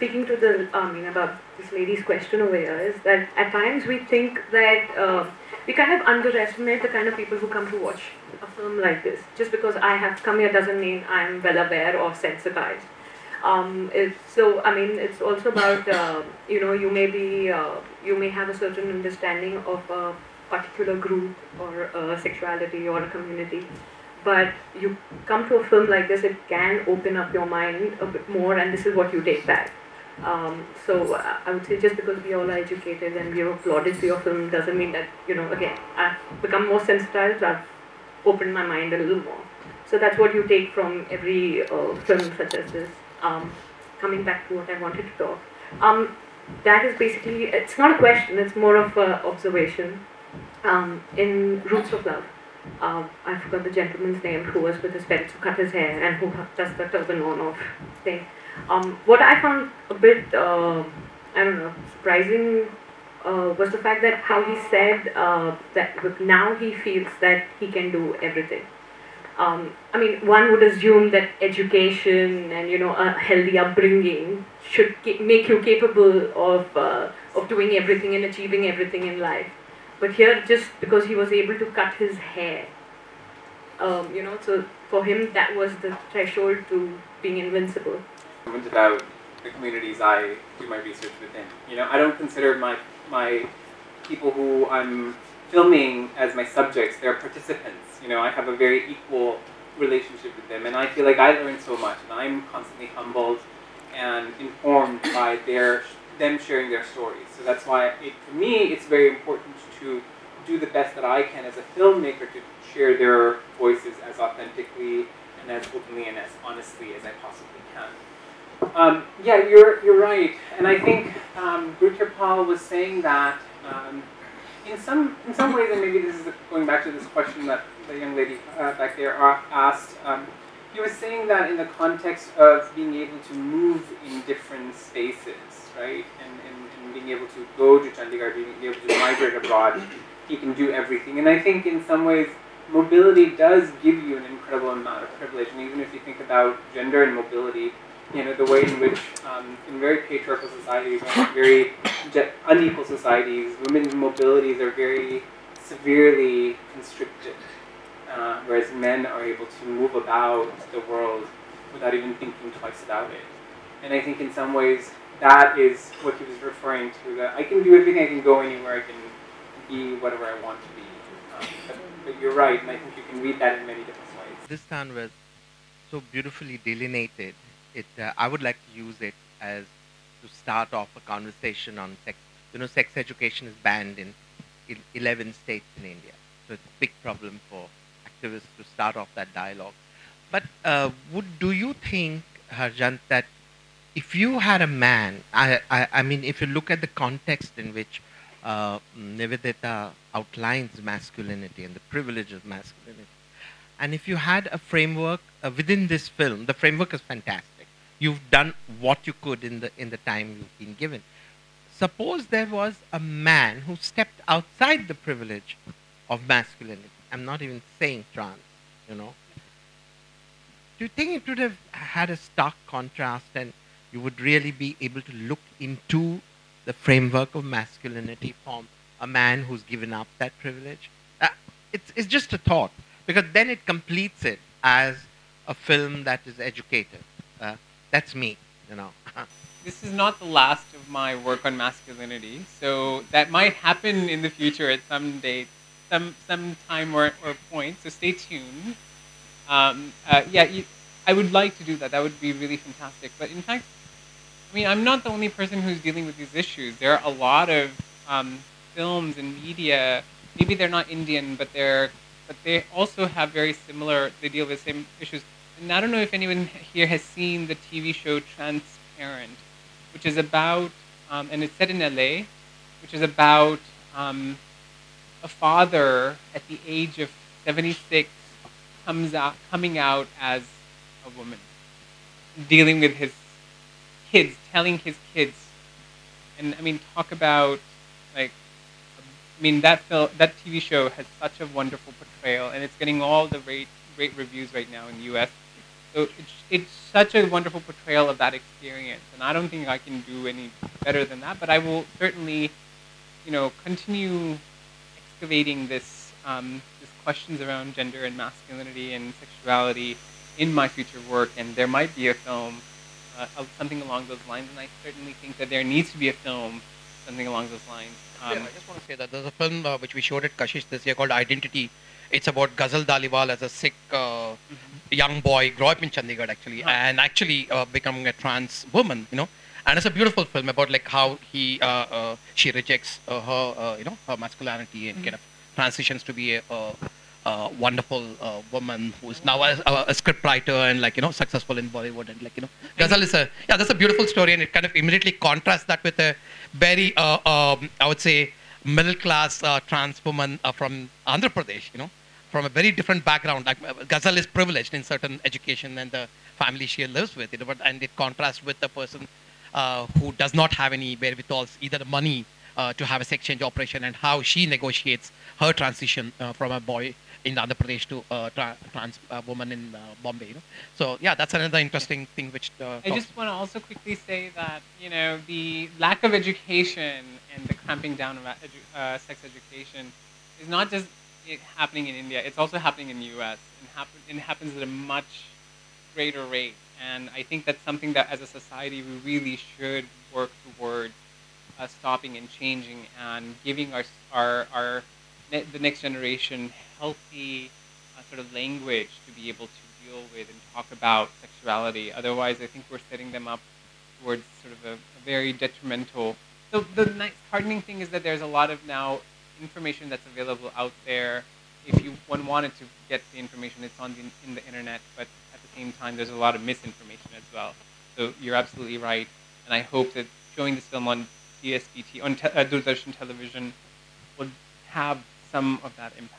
speaking to the, about this lady's question over here, is that at times we think that we kind of underestimate the kind of people who come to watch a film like this. Just because I have come here doesn't mean I'm well aware or sensitized. It's also about, you may have a certain understanding of a particular group or a sexuality or a community, but you come to a film like this, it can open up your mind a bit more, and this is what you take back. I would say just because we all are educated and we have applauded for your film doesn't mean that, again, I've become more sensitized, I've opened my mind a little more. So that's what you take from every film such as this. Coming back to what I wanted to talk, that is basically, it's not a question, it's more of an observation. In Roots of Love, I forgot the gentleman's name who was with his parents who cut his hair and who does the turban on-off thing. What I found a bit, surprising was the fact that how he said that now he feels that he can do everything. One would assume that education and a healthy upbringing should make you capable of doing everything and achieving everything in life. But here, just because he was able to cut his hair, so for him that was the threshold to being invincible. About the communities I do my research within. I don't consider my people who I'm filming as my subjects. They're participants. I have a very equal relationship with them, and I feel like I learn so much, and I'm constantly humbled and informed by them sharing their stories. So that's why, for me, it's very important to do the best that I can as a filmmaker to share their voices as authentically and as openly and as honestly as I possibly can. Yeah, you're right, and I think Paul was saying that in some ways, and maybe this is going back to this question that the young lady back there asked. He was saying that in the context of being able to move in different spaces, right, and being able to go to Chandigarh, being able to migrate abroad, he can do everything. And I think in some ways, mobility does give you an incredible amount of privilege. And even if you think about gender and mobility, the way in which in very patriarchal societies, very unequal societies, women's mobilities are very severely constricted. Whereas men are able to move about the world without even thinking twice about it. And I think in some ways that is what he was referring to, that I can do everything, I can go anywhere, I can be whatever I want to be. But you're right, and I think you can read that in many different ways. This town was so beautifully delineated. I would like to use it as to start off a conversation on sex. Sex education is banned in 11 states in India. So it's a big problem for activists to start off that dialogue. But do you think, Harjant, that if you had a man, if you look at the context in which Nivedita outlines masculinity and the privilege of masculinity, and if you had a framework within this film, the framework is fantastic. You've done what you could in the time you've been given. Suppose there was a man who stepped outside the privilege of masculinity. I'm not even saying trans, Do you think it would have had a stark contrast and you would really be able to look into the framework of masculinity from a man who's given up that privilege? It's just a thought, because then it completes it as a film that is educated. That's me, This is not the last of my work on masculinity, so that might happen in the future at some date, some time or point. So stay tuned. I would like to do that. That would be really fantastic. But in fact, I'm not the only person who's dealing with these issues. There are a lot of films and media. Maybe they're not Indian, but they also have very similar. They deal with the same issues. And I don't know if anyone here has seen the TV show Transparent, which is about, and it's set in LA, which is about a father at the age of 76 coming out as a woman, dealing with his kids, telling his kids, and talk about that TV show has such a wonderful portrayal, and it's getting all the great reviews right now in the U.S. So it's such a wonderful portrayal of that experience, and I don't think I can do any better than that. But I will certainly, continue excavating this questions around gender and masculinity and sexuality in my future work, and there might be a film, something along those lines, and I certainly think that there needs to be a film, something along those lines. I just want to say that there's a film which we showed at Kashish this year called Identity. It's about Ghazal Daliwal as a Sikh young boy, grew up in Chandigarh actually, and actually becoming a trans woman, And it's a beautiful film about like how she rejects her masculinity and kind of transitions to be a wonderful woman who is now a script writer and successful in Bollywood and Ghazal is that's a beautiful story, and it kind of immediately contrasts that with a very I would say middle class trans woman from Andhra Pradesh, from a very different background. Like Ghazal is privileged in certain education and the family she lives with, and it contrasts with the person who does not have any wherewithals, either the money to have a sex change operation, and how she negotiates her transition from a boy in Andhra Pradesh to a trans woman in Bombay. So yeah, that's another interesting thing which. I just want to also quickly say that the lack of education and the clamping down of sex education is not just happening in India; it's also happening in the U.S. and it happens at a much greater rate. And I think that's something that, as a society, we really should work towards stopping and changing and giving the next generation healthy sort of language to be able to deal with and talk about sexuality. Otherwise, I think we're setting them up towards sort of a very detrimental. So the nice heartening thing is that there's a lot of now information that's available out there. If one wanted to get the information, it's in the internet, but at the same time, there's a lot of misinformation as well. So you're absolutely right, and I hope that showing this film on DSBT, on Doordarshan television, will have some of that impact.